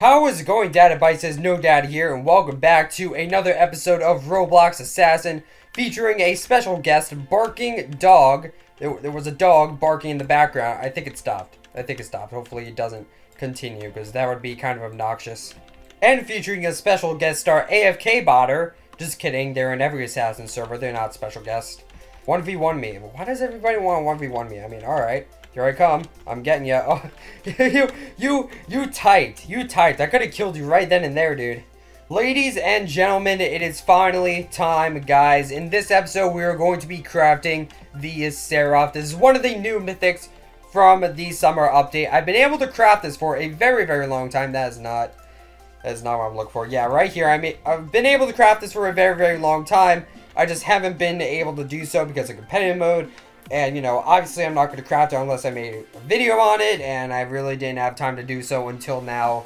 How is it going? Killabyte says no dad here, and welcome back to another episode of Roblox Assassin, featuring a special guest, barking dog. There was a dog barking in the background. I think it stopped. Hopefully it doesn't continue, because that would be kind of obnoxious. And featuring a special guest star, AFK Botter. Just kidding, they're in every Assassin server, they're not special guests. 1v1 me. Why does everybody want to 1v1 me? I mean, alright. Here I come. I'm getting ya. Oh, you typed. I could have killed you right then and there, dude. Ladies and gentlemen, it is finally time, guys. In this episode, we are going to be crafting the Seraph. This is one of the new mythics from the summer update. I've been able to craft this for a very, very long time. That is not what I'm looking for. Yeah, right here. I've been able to craft this for a very, very long time. I just haven't been able to do so because of competitive mode. And, you know, obviously I'm not going to craft it unless I made a video on it, and I really didn't have time to do so until now.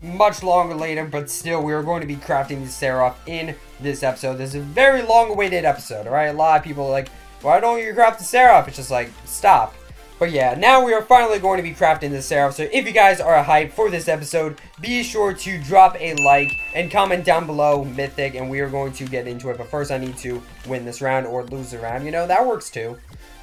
Much longer later, but still, we are going to be crafting the Seraph in this episode. This is a very long-awaited episode, alright? A lot of people are like, why don't you craft the Seraph? It's just like, stop. But yeah, now we are finally going to be crafting the Seraph, so if you guys are hyped for this episode, be sure to drop a like and comment down below Mythic, and we are going to get into it. But first, I need to win this round or lose the round. You know, that works too.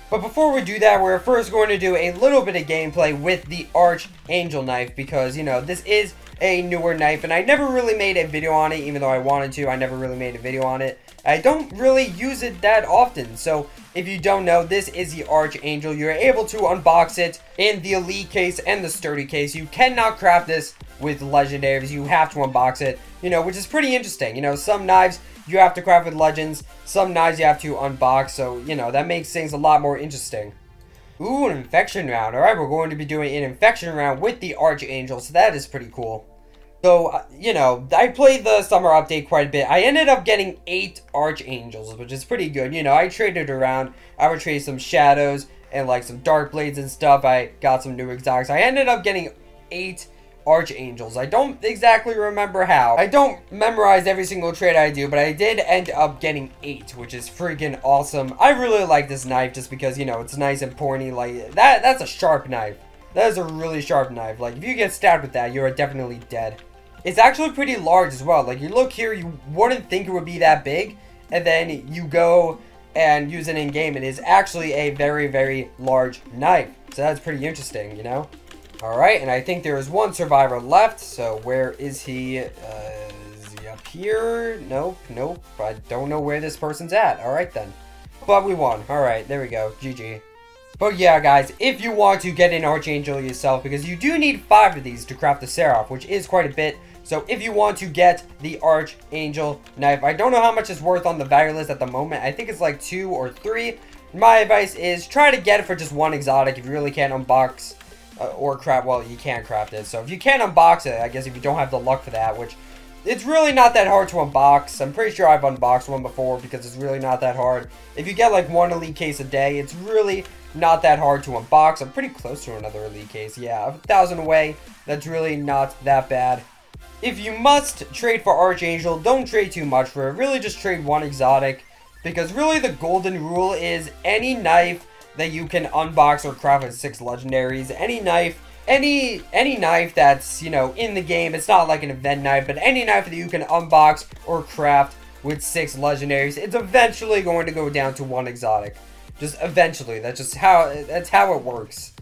But before we do that, we're first going to do a little bit of gameplay with the Archangel knife, because, you know, this is a newer knife, and I never really made a video on it, even though I wanted to. I never really made a video on it. I don't really use it that often, so if you don't know, this is the Archangel. You're able to unbox it in the Elite case and the Sturdy case. You cannot craft this with Legendaries. You have to unbox it, you know, which is pretty interesting. You know, some knives you have to craft with Legends, some knives you have to unbox, so, you know, that makes things a lot more interesting. Ooh, an infection round. Alright, we're going to be doing an infection round with the Archangel, so that is pretty cool. So, you know, I played the summer update quite a bit. I ended up getting 8 Archangels, which is pretty good. You know, I traded around. I would trade some Shadows and, like, some Dark Blades and stuff. I got some new exotics. I ended up getting 8 Archangels. I don't exactly remember how. I don't memorize every single trade I do, but I did end up getting 8, which is freaking awesome. I really like this knife just because, you know, it's nice and pointy. Like, that's a sharp knife. That is a really sharp knife. Like, if you get stabbed with that, you are definitely dead. It's actually pretty large as well. Like, you look here, you wouldn't think it would be that big, and then you go and use it in game. It is actually a very, very large knife. So that's pretty interesting, you know? Alright, and I think there is one survivor left, so where is he? Is he up here? Nope. I don't know where this person's at. Alright then. But we won. Alright, there we go. GG. But yeah, guys, if you want to get an Archangel yourself, because you do need 5 of these to craft the Seraph, which is quite a bit. So if you want to get the Archangel knife, I don't know how much it's worth on the value list at the moment. I think it's like 2 or 3. My advice is try to get it for just 1 exotic if you really can't unbox or craft. Well, you can't craft it. So if you can't unbox it, I guess if you don't have the luck for that, which it's really not that hard to unbox. I'm pretty sure I've unboxed one before because it's really not that hard. If you get like 1 Elite case a day, it's really not that hard to unbox. I'm pretty close to another Elite case. Yeah, 1,000 away. That's really not that bad. If you must trade for Archangel, don't trade too much for it. Really just trade 1 exotic, because really the golden rule is any knife that you can unbox or craft with 6 legendaries, any knife that's, you know, in the game, it's not like an event knife, but any knife that you can unbox or craft with 6 legendaries, it's eventually going to go down to 1 exotic. Just eventually. That's how it works.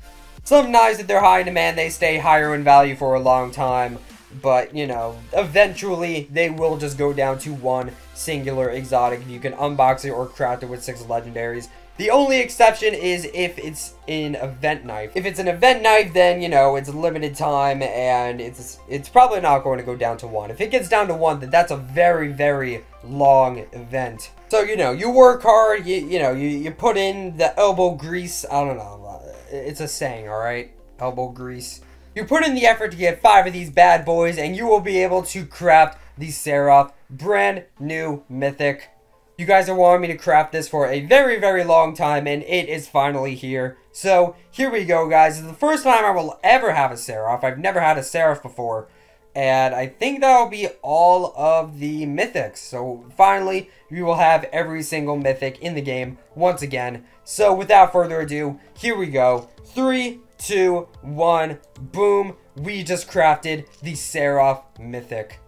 Some knives, if they're high in demand, they stay higher in value for a long time. But, you know, eventually they will just go down to 1 singular exotic if you can unbox it or craft it with 6 legendaries. The only exception is if it's an event knife. If it's an event knife, then, you know, it's a limited time and it's probably not going to go down to 1. If it gets down to 1, then that's a very, very long event. So, you know, you work hard, you put in the elbow grease. I don't know. It's a saying, alright? Elbow grease. You put in the effort to get 5 of these bad boys, and you will be able to craft the Seraph, brand new mythic. You guys are wanting me to craft this for a very, very long time, and it is finally here. So, here we go, guys. It's the first time I will ever have a Seraph. I've never had a Seraph before, and I think that'll be all of the mythics. So, finally, we will have every single mythic in the game once again. So, without further ado, here we go. 3, 2, 1, boom. We just crafted the Seraph Mythic.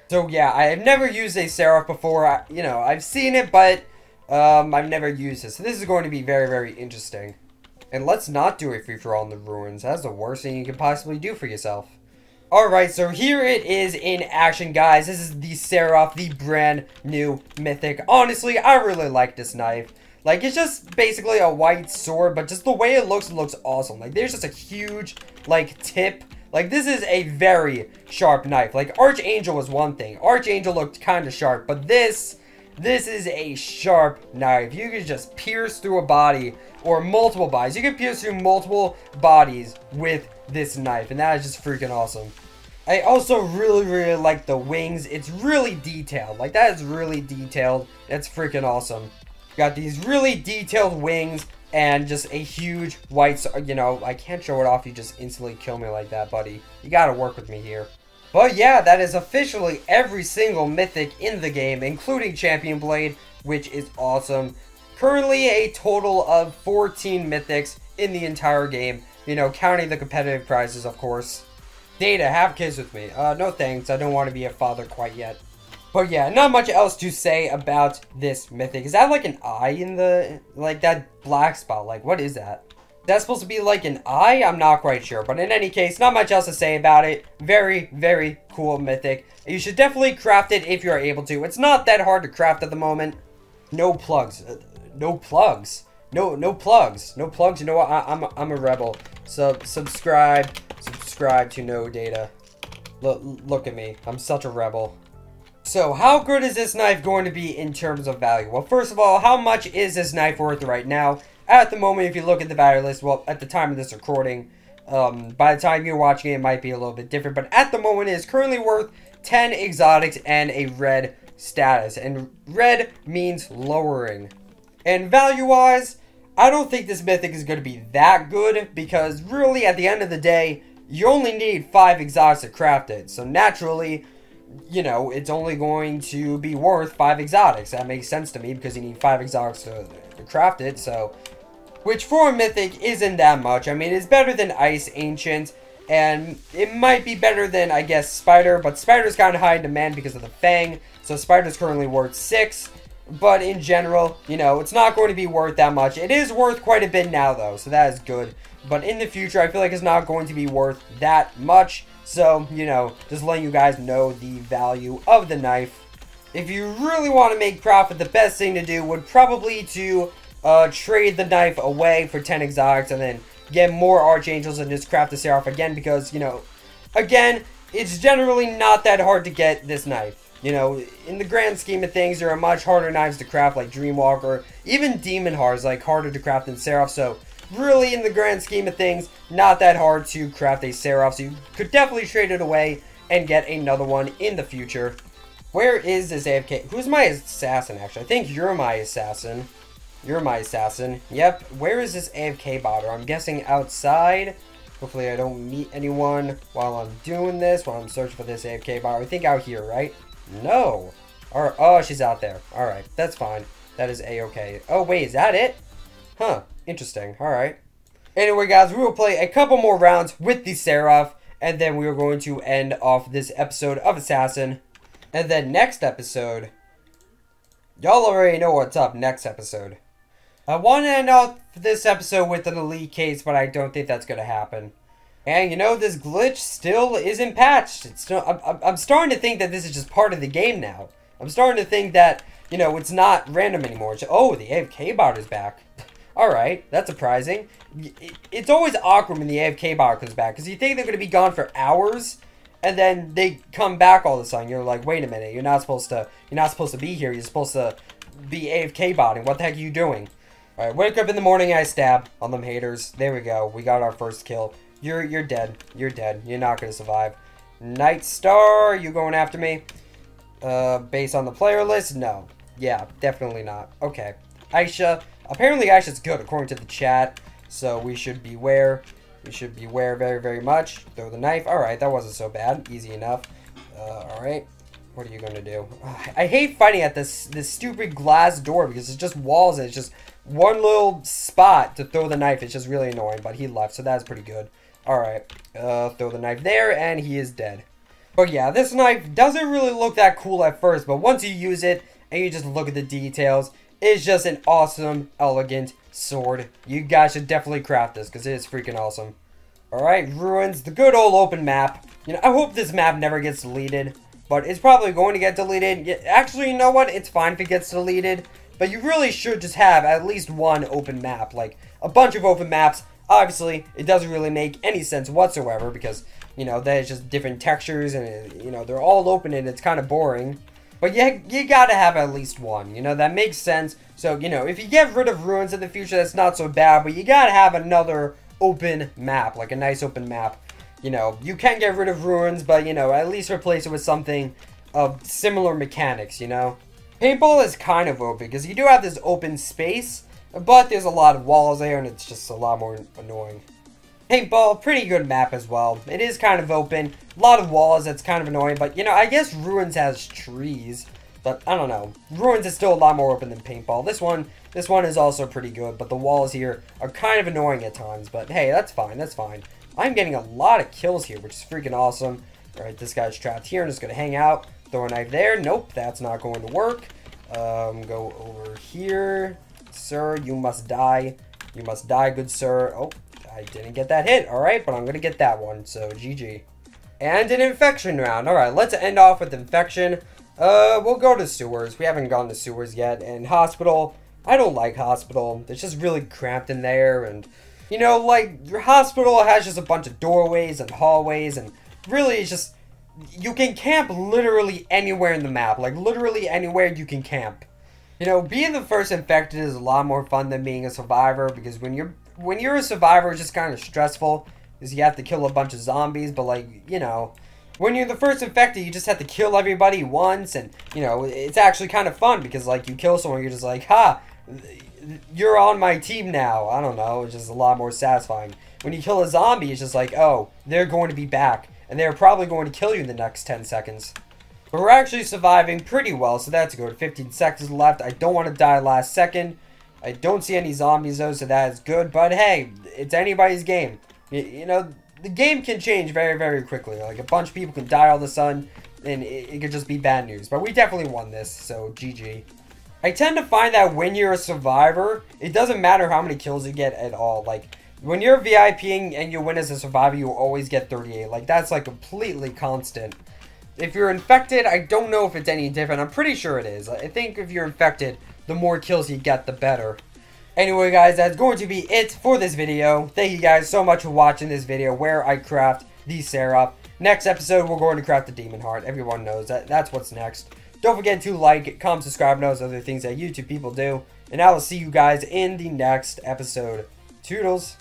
So yeah, I have never used a Seraph before. I've seen it, but I've never used it. So this is going to be very, very interesting. And let's not do a free-for-all in the ruins. That's the worst thing you can possibly do for yourself. Alright, so here it is in action, guys. This is the Seraph, the brand new Mythic. Honestly, I really like this knife. Like, it's just basically a white sword, but just the way it looks awesome. Like, there's just a huge, like, tip. Like, this is a very sharp knife. Like, Archangel was one thing. Archangel looked kind of sharp, but this is a sharp knife. You can just pierce through a body, or multiple bodies. You can pierce through multiple bodies with this knife, and that is just freaking awesome. I also really, really like the wings. It's really detailed. Like, that is really detailed. That's freaking awesome. Got these really detailed wings and just a huge white, I can't show it off. You just instantly kill me like that, buddy. You gotta work with me here. But yeah, that is officially every single mythic in the game, including Champion Blade, which is awesome. Currently a total of 14 mythics in the entire game, counting the competitive prizes, of course. Data, have kids with me. No thanks, I don't want to be a father quite yet. But yeah, not much else to say about this mythic. Is that like an eye in the, like that black spot? Like, what is that? Is that supposed to be like an eye? I'm not quite sure. But in any case, not much else to say about it. Very, very cool mythic. You should definitely craft it if you're able to. It's not that hard to craft at the moment. No plugs. No plugs. No plugs. No plugs. You know what? I'm a rebel. So subscribe to no data. Look at me. I'm such a rebel. So, how good is this knife going to be in terms of value? Well, first of all, how much is this knife worth right now? At the moment, if you look at the value list, well, at the time of this recording, by the time you're watching it, it might be a little bit different. But at the moment, it is currently worth 10 exotics and a red status. And red means lowering. And value-wise, I don't think this mythic is going to be that good. Because really, at the end of the day, you only need 5 exotics to craft it. So naturally, it's only going to be worth 5 exotics. That makes sense to me because you need 5 exotics to craft it. So, which for a mythic isn't that much. I mean, it's better than Ice Ancient, and it might be better than, I guess, Spider, but Spider's kind of high in demand because of the Fang. So Spider's currently worth 6, but in general, it's not going to be worth that much. It is worth quite a bit now, though, so that is good. But in the future, I feel like it's not going to be worth that much. So, just letting you guys know the value of the knife. If you really want to make profit, the best thing to do would probably to trade the knife away for 10 exotics and then get more Archangels and just craft the Seraph again because, again, it's generally not that hard to get this knife. In the grand scheme of things, there are much harder knives to craft like Dreamwalker. Even Demon Heart is like harder to craft than Seraph, so really, in the grand scheme of things, not that hard to craft a Seraph, so you could definitely trade it away and get another one in the future. Where is this AFK? Who's my assassin, actually? I think you're my assassin. You're my assassin. Yep. Where is this AFK botter? I'm guessing outside. Hopefully I don't meet anyone while I'm doing this, while I'm searching for this AFK botter. I think out here, right? No. Or, oh, she's out there. Alright, that's fine. That is A-okay. Oh, wait, is that it? Huh. Interesting. Alright. Anyway, guys, we will play a couple more rounds with the Seraph, and then we are going to end off this episode of Assassin. And then next episode, y'all already know what's up next episode. I want to end off this episode with an elite case, but I don't think that's going to happen. And this glitch still isn't patched. It's still, I'm starting to think that this is just part of the game now. I'm starting to think that, it's not random anymore. Oh, the AFK bot is back. Alright, that's surprising. It's always awkward when the AFK bot comes back, because you think they're going to be gone for hours, and then they come back all of a sudden. You're like, wait a minute, you're not supposed to be here. You're supposed to be AFK botting. What the heck are you doing? Alright, wake up in the morning, I stab on them haters. There we go. We got our first kill. You're dead. You're dead. You're not going to survive. Night Star, you going after me? Based on the player list? No. Yeah, definitely not. Okay. Aisha. Apparently Aisha's good according to the chat. So we should beware. We should beware very, very much. Throw the knife. Alright, that wasn't so bad. Easy enough. Alright. What are you gonna do? Ugh, I hate fighting at this stupid glass door because it's just walls and it's just one little spot to throw the knife. It's just really annoying, but he left, so that's pretty good. Alright, throw the knife there, and he is dead. But yeah, this knife doesn't really look that cool at first, but once you use it and you just look at the details, it's just an awesome, elegant sword. You guys should definitely craft this because it is freaking awesome. Alright, Ruins, the good old open map. You know, I hope this map never gets deleted, but it's probably going to get deleted. Actually, you know what? It's fine if it gets deleted, but you really should just have at least one open map. Like, a bunch of open maps. Obviously, it doesn't really make any sense whatsoever because, you know, there's just different textures and, you know, they're all open and it's kind of boring. But you gotta have at least one, you know, that makes sense. So, you know, if you get rid of Ruins in the future, that's not so bad, but you gotta have another open map, like a nice open map. You know, you can get rid of Ruins, but, you know, at least replace it with something of similar mechanics, you know. Paintball is kind of open because you do have this open space, but there's a lot of walls there and it's just a lot more annoying. Paintball, pretty good map as well. It is kind of open, a lot of walls, that's kind of annoying, but you know, I guess Ruins has trees, but I don't know. Ruins is still a lot more open than Paintball. This one is also pretty good, but the walls here are kind of annoying at times, but hey, that's fine, that's fine. I'm getting a lot of kills here, which is freaking awesome. Alright, this guy's trapped here. I'm just going to hang out. Throw a knife there. Nope, that's not going to work. Go over here. Sir, you must die. You must die, good sir. Oh, I didn't get that hit. Alright, but I'm going to get that one. So, GG. And an infection round. Alright, let's end off with infection. We'll go to sewers. We haven't gone to sewers yet. And hospital. I don't like hospital. It's just really cramped in there. And, you know, like, your hospital has just a bunch of doorways and hallways. And really, it's just, you can camp literally anywhere in the map. Like, literally anywhere you can camp. You know, being the first infected is a lot more fun than being a survivor. Because when you're a survivor, it's just kind of stressful. Because you have to kill a bunch of zombies. But, like, you know, when you're the first infected, you just have to kill everybody once. And, you know, it's actually kind of fun. Because, like, you kill someone, you're just like, ha, you're on my team now. I don't know. It's just a lot more satisfying. When you kill a zombie, it's just like, oh, they're going to be back. And they're probably going to kill you in the next 10 seconds. But we're actually surviving pretty well, so that's good. 15 seconds left. I don't want to die last second. I don't see any zombies, though, so that is good. But, hey, it's anybody's game. You know, the game can change very, very quickly. Like, a bunch of people can die all of a sudden, and it could just be bad news. But we definitely won this, so GG. I tend to find that when you're a survivor, it doesn't matter how many kills you get at all. Like, when you're VIPing and you win as a survivor, you always get 38. Like, that's, like, completely constant. If you're infected, I don't know if it's any different. I'm pretty sure it is. I think if you're infected, the more kills you get, the better. Anyway, guys, that's going to be it for this video. Thank you guys so much for watching this video where I craft the Seraph. Next episode, we're going to craft the Demon Heart. Everyone knows that. That's what's next. Don't forget to like, comment, subscribe, and those other things that YouTube people do. And I will see you guys in the next episode. Toodles.